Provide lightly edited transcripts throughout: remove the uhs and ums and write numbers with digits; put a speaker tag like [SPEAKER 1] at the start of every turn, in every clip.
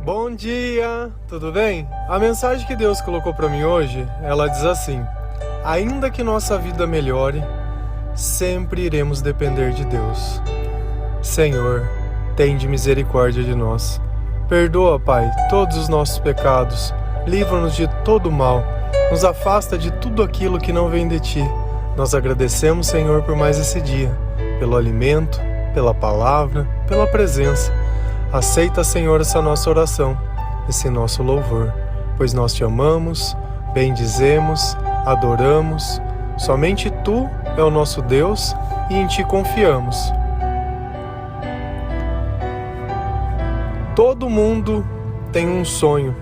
[SPEAKER 1] Bom dia, tudo bem? A mensagem que Deus colocou para mim hoje, ela diz assim: ainda que nossa vida melhore, sempre iremos depender de Deus. Senhor, tende misericórdia de nós. Perdoa, Pai, todos os nossos pecados, livra-nos de todo mal, nos afasta de tudo aquilo que não vem de Ti. Nós agradecemos, Senhor, por mais esse dia, pelo alimento, pela palavra, pela presença. Aceita, Senhor, essa nossa oração, esse nosso louvor, pois nós Te amamos, bendizemos, adoramos. Somente Tu é o nosso Deus e em Ti confiamos. Todo mundo tem um sonho,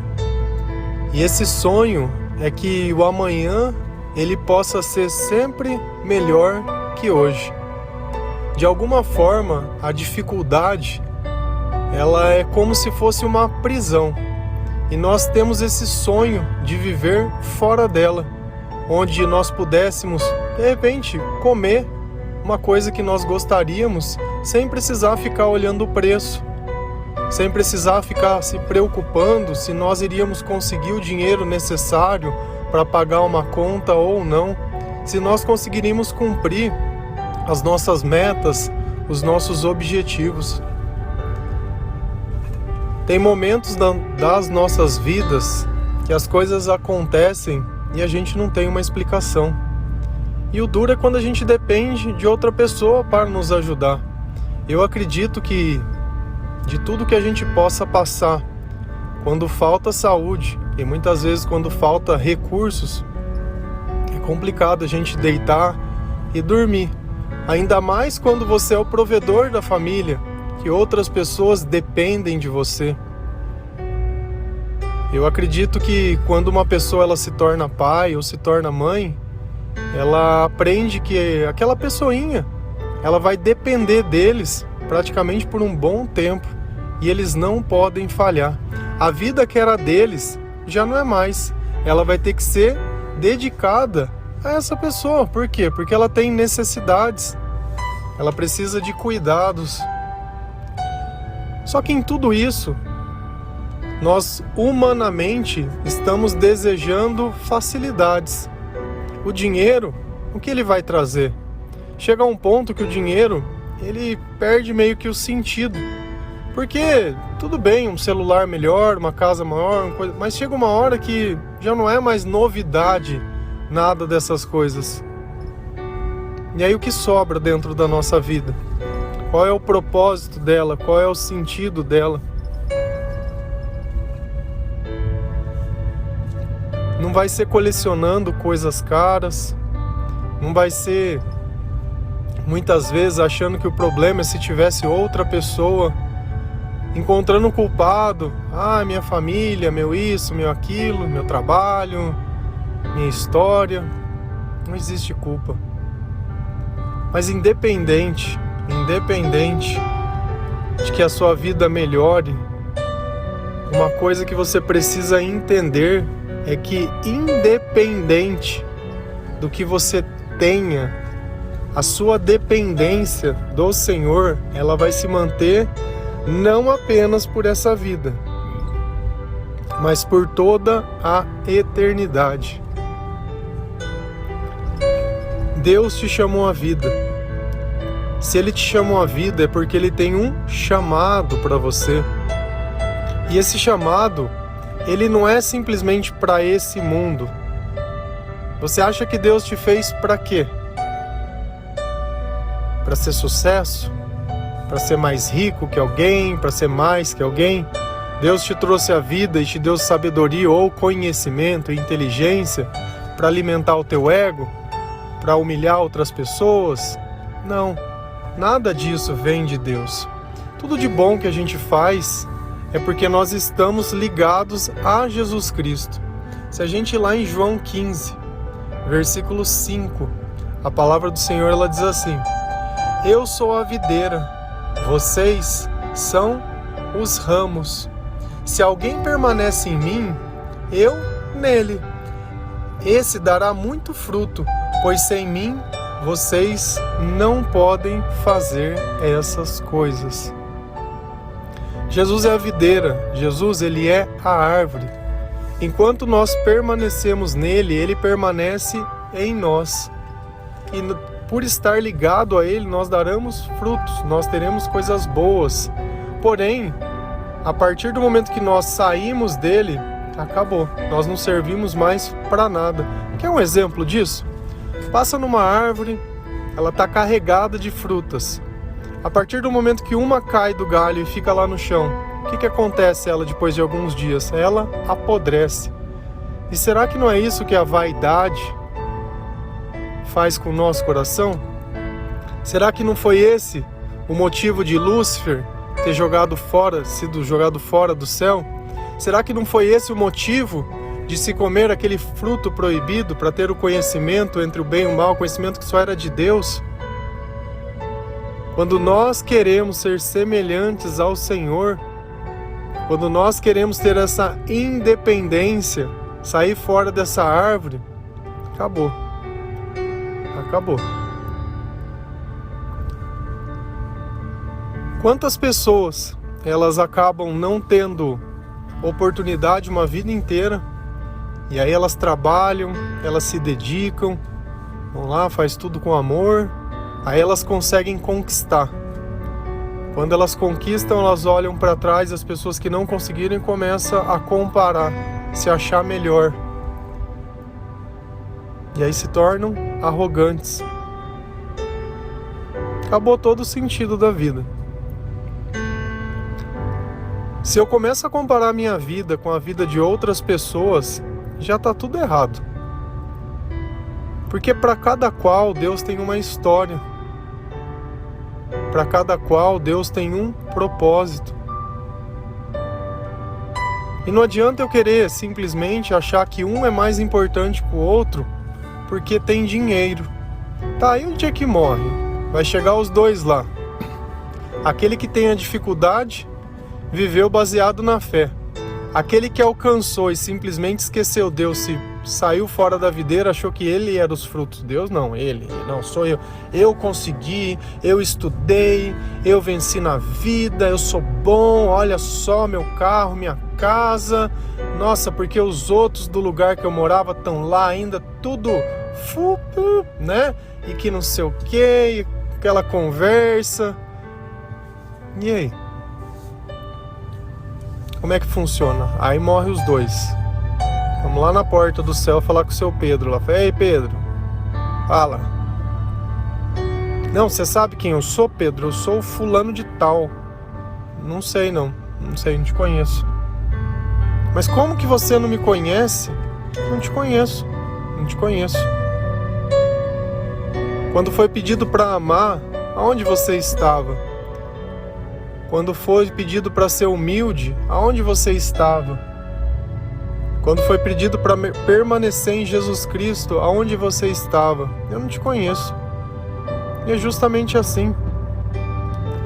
[SPEAKER 1] e esse sonho é que o amanhã ele possa ser sempre melhor que hoje. De alguma forma, a dificuldade ela é como se fosse uma prisão, e nós temos esse sonho de viver fora dela, onde nós pudéssemos, de repente, comer uma coisa que nós gostaríamos, sem precisar ficar olhando o preço, sem precisar ficar se preocupando se nós iríamos conseguir o dinheiro necessário para pagar uma conta ou não, se nós conseguiríamos cumprir as nossas metas, os nossos objetivos. Tem momentos das nossas vidas que as coisas acontecem e a gente não tem uma explicação. E o duro é quando a gente depende de outra pessoa para nos ajudar. Eu acredito que de tudo que a gente possa passar, quando falta saúde e muitas vezes quando falta recursos, é complicado a gente deitar e dormir. Ainda mais quando você é o provedor da família, que outras pessoas dependem de você. Eu acredito que quando uma pessoa ela se torna pai ou se torna mãe, ela aprende que aquela pessoinha, ela vai depender deles praticamente por um bom tempo e eles não podem falhar. A vida que era deles já não é mais. Ela vai ter que ser dedicada a essa pessoa. Por quê? Porque ela tem necessidades. Ela precisa de cuidados. Só que em tudo isso, nós humanamente estamos desejando facilidades. O dinheiro, o que ele vai trazer? Chega a um ponto que o dinheiro, ele perde meio que o sentido. Porque tudo bem, um celular melhor, uma casa maior, mas chega uma hora que já não é mais novidade nada dessas coisas. E aí o que sobra dentro da nossa vida? Qual é o propósito dela? Qual é o sentido dela? Não vai ser colecionando coisas caras, não vai ser muitas vezes achando que o problema é se tivesse outra pessoa, encontrando um culpado, minha família, meu isso, meu aquilo, meu trabalho, minha história. Não existe culpa. Mas independente de que a sua vida melhore, uma coisa que você precisa entender é que independente do que você tenha, a sua dependência do Senhor, ela vai se manter não apenas por essa vida, mas por toda a eternidade. Deus te chamou à vida. Se Ele te chamou à vida é porque Ele tem um chamado para você. E esse chamado, ele não é simplesmente para esse mundo. Você acha que Deus te fez para quê? Para ser sucesso? Para ser mais rico que alguém? Para ser mais que alguém? Deus te trouxe a vida e te deu sabedoria ou conhecimento e inteligência para alimentar o teu ego? Para humilhar outras pessoas? Não, nada disso vem de Deus. Tudo de bom que a gente faz é porque nós estamos ligados a Jesus Cristo. Se a gente ir lá em João 15, versículo 5, a palavra do Senhor ela diz assim: eu sou a videira, vocês são os ramos. Se alguém permanece em mim, eu nele. Esse dará muito fruto, pois sem mim vocês não podem fazer essas coisas. Jesus é a videira, Jesus ele é a árvore. Enquanto nós permanecemos nele, ele permanece em nós. E por estar ligado a ele, nós daremos frutos, nós teremos coisas boas. Porém, a partir do momento que nós saímos dele, acabou. Nós não servimos mais para nada. Quer um exemplo disso? Passa numa árvore, ela está carregada de frutas. A partir do momento que uma cai do galho e fica lá no chão, o que acontece ela depois de alguns dias? Ela apodrece. E será que não é isso que a vaidade faz com o nosso coração? Será que não foi esse o motivo de Lúcifer ter sido jogado fora do céu? Será que não foi esse o motivo de se comer aquele fruto proibido para ter o conhecimento entre o bem e o mal, o conhecimento que só era de Deus? Quando nós queremos ser semelhantes ao Senhor, quando nós queremos ter essa independência, sair fora dessa árvore, acabou. Acabou. Quantas pessoas elas acabam não tendo oportunidade uma vida inteira, e aí elas trabalham, elas se dedicam, vão lá, faz tudo com amor, aí elas conseguem conquistar. Quando elas conquistam, elas olham para trás, as pessoas que não conseguiram e começam a comparar, se achar melhor. E aí se tornam arrogantes. Acabou todo o sentido da vida. Se eu começo a comparar minha vida com a vida de outras pessoas, já está tudo errado. Porque para cada qual Deus tem uma história. Para cada qual Deus tem um propósito. E não adianta eu querer simplesmente achar que um é mais importante que o outro porque tem dinheiro. Tá, e o dia que morre? Vai chegar os dois lá. Aquele que tem a dificuldade viveu baseado na fé. Aquele que alcançou e simplesmente esqueceu Deus, se saiu fora da videira, achou que ele era os frutos. Deus não, ele não, sou eu. Eu consegui, eu estudei, eu venci na vida, eu sou bom, olha só meu carro, minha casa. Nossa, porque os outros do lugar que eu morava estão lá ainda, tudo, né? E que não sei o que, aquela conversa. E aí? Como é que funciona? Aí morre os dois. Vamos lá na porta do céu falar com o seu Pedro lá. Ei, Pedro, fala. Não, você sabe quem eu sou, Pedro? Eu sou o fulano de tal. Não sei, não sei, não te conheço. Mas como que você não me conhece? Não te conheço. Quando foi pedido para amar, aonde você estava? Quando foi pedido para ser humilde, aonde você estava? Quando foi pedido para permanecer em Jesus Cristo, aonde você estava? Eu não te conheço. E é justamente assim.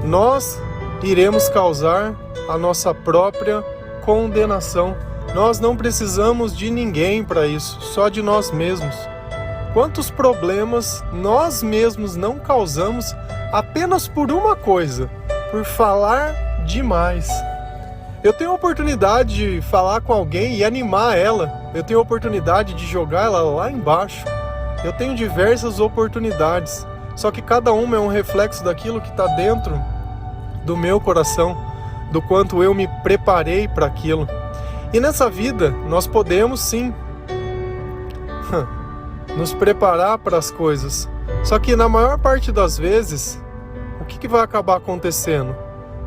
[SPEAKER 1] Nós iremos causar a nossa própria condenação. Nós não precisamos de ninguém para isso, só de nós mesmos. Quantos problemas nós mesmos não causamos apenas por uma coisa? Por falar demais. Eu tenho a oportunidade de falar com alguém e animar ela. Eu tenho a oportunidade de jogar ela lá embaixo. Eu tenho diversas oportunidades. Só que cada uma é um reflexo daquilo que está dentro do meu coração, do quanto eu me preparei para aquilo. E nessa vida, nós podemos sim nos preparar para as coisas. Só que na maior parte das vezes, o que vai acabar acontecendo?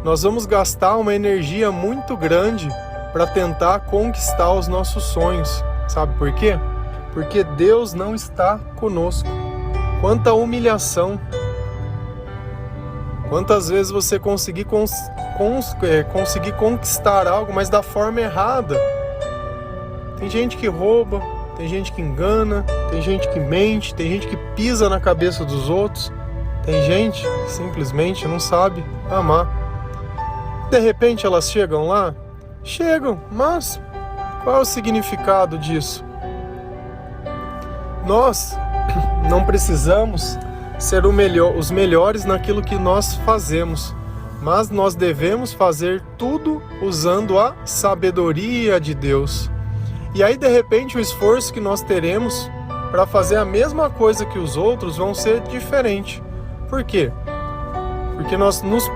[SPEAKER 1] Nós vamos gastar uma energia muito grande para tentar conquistar os nossos sonhos. Sabe por quê? Porque Deus não está conosco. Quanta humilhação. Quantas vezes você conseguir conquistar algo, mas da forma errada. Tem gente que rouba, tem gente que engana, tem gente que mente, tem gente que pisa na cabeça dos outros. Tem gente que simplesmente não sabe amar. De repente elas chegam lá? Chegam, mas qual é o significado disso? Nós não precisamos ser os melhores naquilo que nós fazemos, mas nós devemos fazer tudo usando a sabedoria de Deus. E aí, de repente, o esforço que nós teremos para fazer a mesma coisa que os outros vão ser diferente. Por quê? Porque nós nos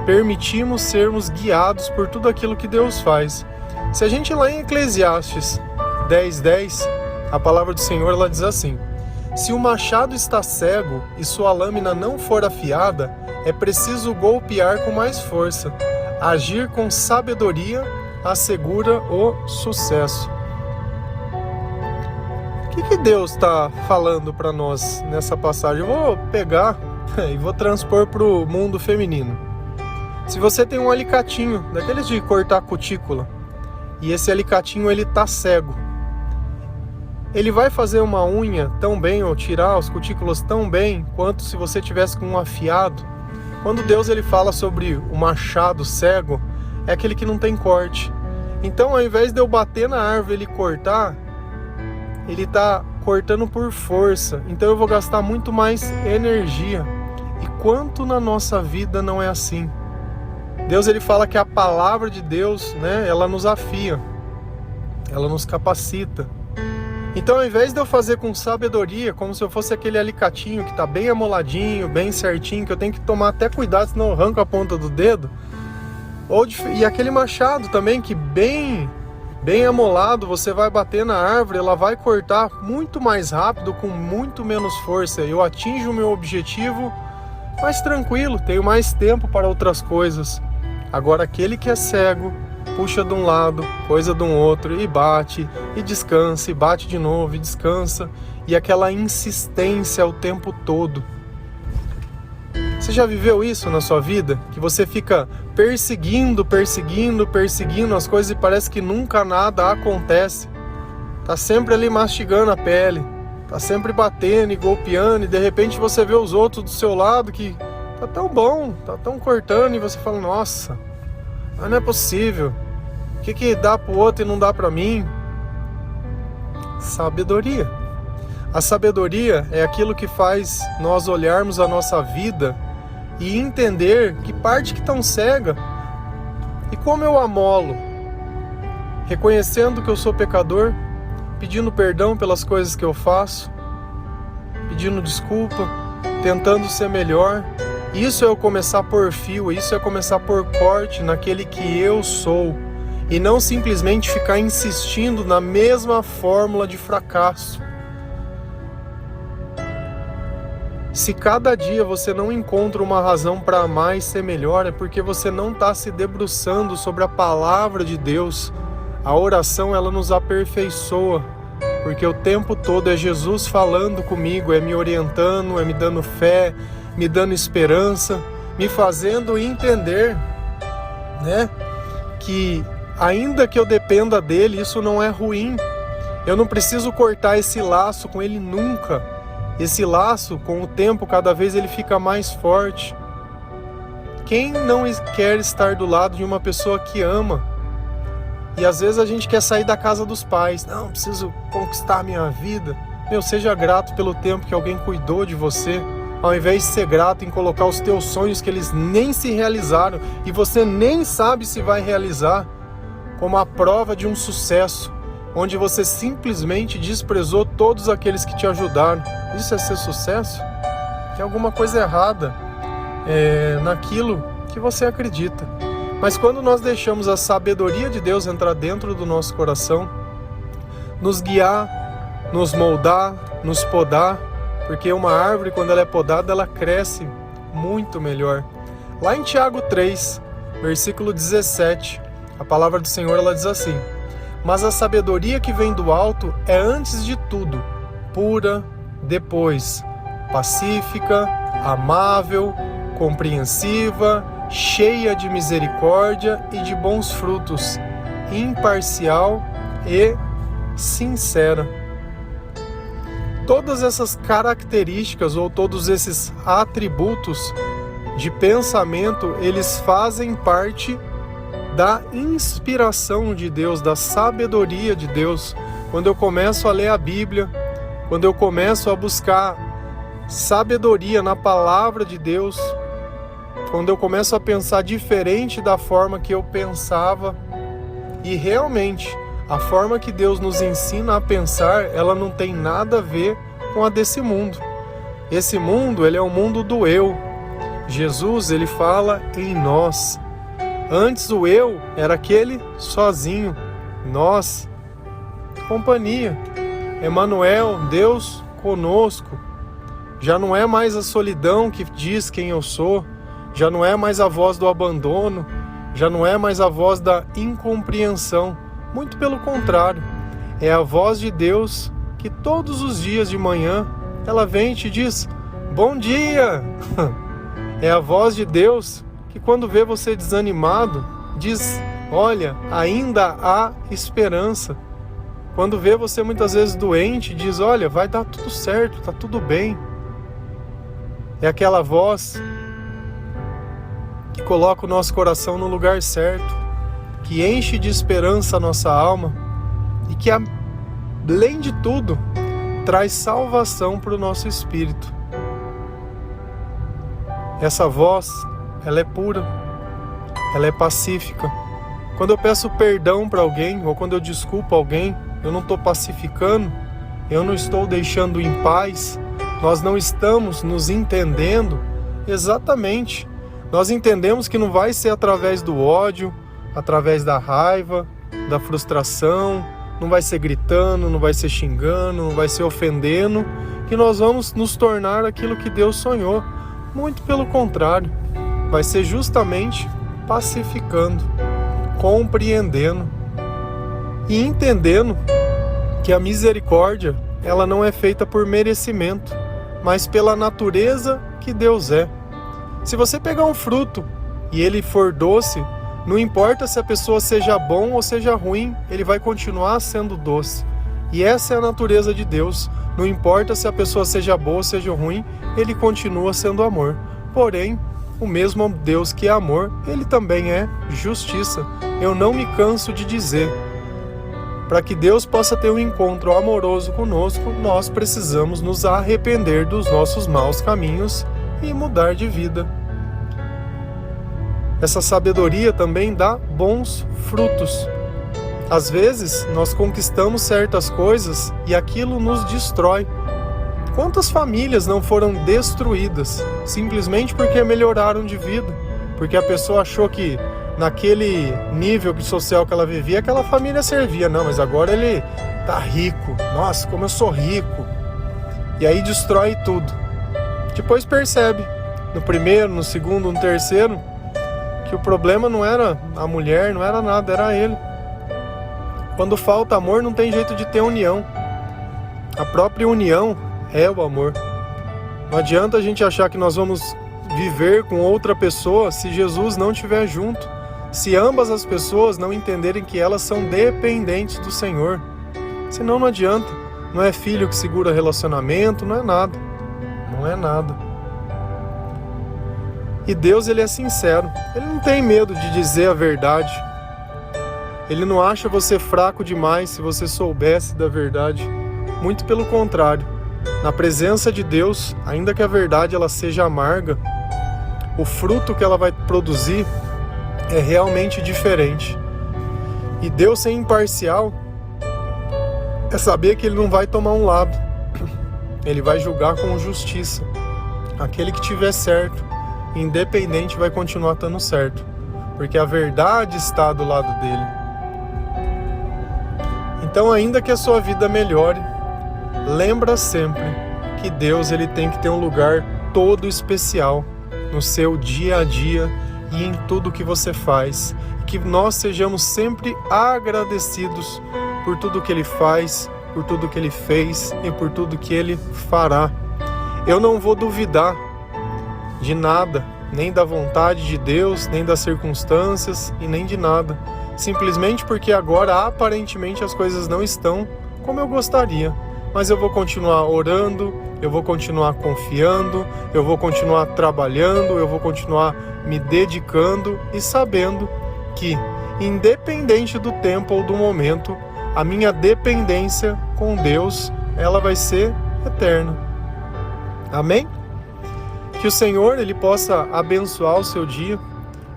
[SPEAKER 1] permitimos sermos guiados por tudo aquilo que Deus faz. Se a gente ir lá em Eclesiastes 10:10, a palavra do Senhor ela diz assim: se o machado está cego e sua lâmina não for afiada, é preciso golpear com mais força. Agir com sabedoria assegura o sucesso. O que Deus está falando para nós nessa passagem? Eu vou pegar e vou transpor para o mundo feminino. Se você tem um alicatinho, daqueles de cortar cutícula, e esse alicatinho ele tá cego, ele vai fazer uma unha tão bem, ou tirar os cutículas tão bem, quanto se você tivesse com um afiado. Quando Deus ele fala sobre o machado cego, é aquele que não tem corte. Então, ao invés de eu bater na árvore e cortar, ele tá cortando por força. Então eu vou gastar muito mais energia. E quanto na nossa vida não é assim? Deus ele fala que a palavra de Deus, né, ela nos afia, ela nos capacita. Então, ao invés de eu fazer com sabedoria, como se eu fosse aquele alicatinho que está bem amoladinho, bem certinho, que eu tenho que tomar até cuidado, senão eu arranco a ponta do dedo, e aquele machado também, que bem amolado, você vai bater na árvore, ela vai cortar muito mais rápido, com muito menos força. Eu atinjo o meu objetivo mais tranquilo, tenho mais tempo para outras coisas. Agora, aquele que é cego, puxa de um lado, coisa de um outro, e bate, e descansa, e bate de novo, e descansa, e aquela insistência o tempo todo. Você já viveu isso na sua vida? Que você fica perseguindo as coisas e parece que nunca nada acontece. Tá sempre ali mastigando a pele, tá sempre batendo e golpeando, e de repente você vê os outros do seu lado que tá tão bom, tá tão cortando, e você fala, nossa, mas não é possível. O que dá pro outro e não dá pra mim? Sabedoria. A sabedoria é aquilo que faz nós olharmos a nossa vida e entender que parte que tão cega e como eu amolo, reconhecendo que eu sou pecador, pedindo perdão pelas coisas que eu faço, pedindo desculpa, tentando ser melhor. Isso é eu começar a pôr fio, isso é começar a pôr corte naquele que eu sou, e não simplesmente ficar insistindo na mesma fórmula de fracasso. Se cada dia você não encontra uma razão para amar e ser melhor, é porque você não está se debruçando sobre a palavra de Deus. A oração ela nos aperfeiçoa, porque o tempo todo é Jesus falando comigo, é me orientando, é me dando fé, me dando esperança, me fazendo entender, né, que ainda que eu dependa dele, isso não é ruim. Eu não preciso cortar esse laço com ele nunca. Esse laço, com o tempo, cada vez ele fica mais forte. Quem não quer estar do lado de uma pessoa que ama? E às vezes a gente quer sair da casa dos pais. Não, preciso conquistar a minha vida. Seja grato pelo tempo que alguém cuidou de você, ao invés de ser grato em colocar os teus sonhos que eles nem se realizaram e você nem sabe se vai realizar, como a prova de um sucesso, onde você simplesmente desprezou todos aqueles que te ajudaram. Isso é ser sucesso? Tem alguma coisa errada naquilo que você acredita. Mas quando nós deixamos a sabedoria de Deus entrar dentro do nosso coração, nos guiar, nos moldar, nos podar, porque uma árvore, quando ela é podada, ela cresce muito melhor. Lá em Tiago 3, versículo 17, a palavra do Senhor ela diz assim: mas a sabedoria que vem do alto é antes de tudo pura, depois pacífica, amável, compreensiva, cheia de misericórdia e de bons frutos, imparcial e sincera. Todas essas características ou todos esses atributos de pensamento, eles fazem parte da inspiração de Deus, da sabedoria de Deus. Quando eu começo a ler a Bíblia, quando eu começo a buscar sabedoria na palavra de Deus, quando eu começo a pensar diferente da forma que eu pensava, e realmente a forma que Deus nos ensina a pensar, ela não tem nada a ver com a desse mundo. Esse mundo, ele é o mundo do eu. Jesus, ele fala em nós. Antes o eu era aquele sozinho, nós, companhia. Emmanuel, Deus conosco. Já não é mais a solidão que diz quem eu sou, já não é mais a voz do abandono, já não é mais a voz da incompreensão. Muito pelo contrário, é a voz de Deus que todos os dias de manhã ela vem e te diz: bom dia! É a voz de Deus que quando vê você desanimado, diz: olha, ainda há esperança. Quando vê você muitas vezes doente, diz: olha, vai dar tudo certo, tá tudo bem. É aquela voz que coloca o nosso coração no lugar certo, que enche de esperança a nossa alma e que, além de tudo, traz salvação para o nosso espírito. Essa voz, ela é pura, ela é pacífica. Quando eu peço perdão para alguém, ou quando eu desculpo alguém, eu não estou pacificando, eu não estou deixando em paz, nós não estamos nos entendendo exatamente. Nós entendemos que não vai ser através do ódio, através da raiva, da frustração, não vai ser gritando, não vai ser xingando, não vai ser ofendendo, que nós vamos nos tornar aquilo que Deus sonhou. Muito pelo contrário, vai ser justamente pacificando, compreendendo e entendendo que a misericórdia, ela não é feita por merecimento, mas pela natureza que Deus é. Se você pegar um fruto e ele for doce, não importa se a pessoa seja bom ou seja ruim, ele vai continuar sendo doce. E essa é a natureza de Deus. Não importa se a pessoa seja boa ou seja ruim, ele continua sendo amor. Porém, o mesmo Deus que é amor, ele também é justiça. Eu não me canso de dizer. Para que Deus possa ter um encontro amoroso conosco, nós precisamos nos arrepender dos nossos maus caminhos e mudar de vida. Essa sabedoria também dá bons frutos. Às vezes, nós conquistamos certas coisas e aquilo nos destrói. Quantas famílias não foram destruídas simplesmente porque melhoraram de vida? Porque a pessoa achou que naquele nível social que ela vivia, aquela família servia. Não, mas agora ele tá rico. Nossa, como eu sou rico. E aí destrói tudo. Depois percebe, no primeiro, no segundo, no terceiro, que o problema não era a mulher, não era nada, era ele. Quando falta amor, não tem jeito de ter união. A própria união é o amor. Não adianta a gente achar que nós vamos viver com outra pessoa se Jesus não estiver junto. Se ambas as pessoas não entenderem que elas são dependentes do Senhor. Senão não adianta. Não é filho que segura relacionamento, não é nada. Não é nada. E Deus, ele é sincero. Ele não tem medo de dizer a verdade. Ele não acha você fraco demais se você soubesse da verdade. Muito pelo contrário. Na presença de Deus, ainda que a verdade ela seja amarga, o fruto que ela vai produzir é realmente diferente. E Deus ser imparcial é saber que ele não vai tomar um lado. Ele vai julgar com justiça. Aquele que tiver certo, independente, vai continuar estando certo. Porque a verdade está do lado dele. Então, ainda que a sua vida melhore, lembra sempre que Deus ele tem que ter um lugar todo especial no seu dia a dia e em tudo que você faz. Que nós sejamos sempre agradecidos por tudo que ele faz, por tudo que ele fez e por tudo que ele fará. Eu não vou duvidar de nada, nem da vontade de Deus, nem das circunstâncias e nem de nada. Simplesmente porque agora aparentemente as coisas não estão como eu gostaria. Mas eu vou continuar orando, eu vou continuar confiando, eu vou continuar trabalhando, eu vou continuar me dedicando e sabendo que, independente do tempo ou do momento, a minha dependência com Deus, ela vai ser eterna. Amém? Que o Senhor ele possa abençoar o seu dia,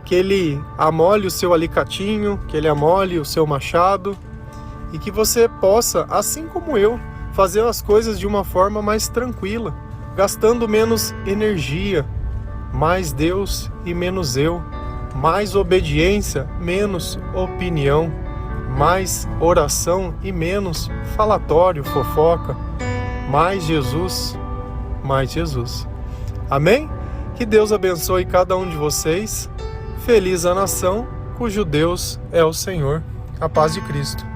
[SPEAKER 1] que Ele amole o seu alicatinho, que Ele amole o seu machado e que você possa, assim como eu, fazer as coisas de uma forma mais tranquila, gastando menos energia, mais Deus e menos eu, mais obediência, menos opinião, mais oração e menos falatório, fofoca, mais Jesus, mais Jesus. Amém? Que Deus abençoe cada um de vocês. Feliz a nação cujo Deus é o Senhor. A paz de Cristo.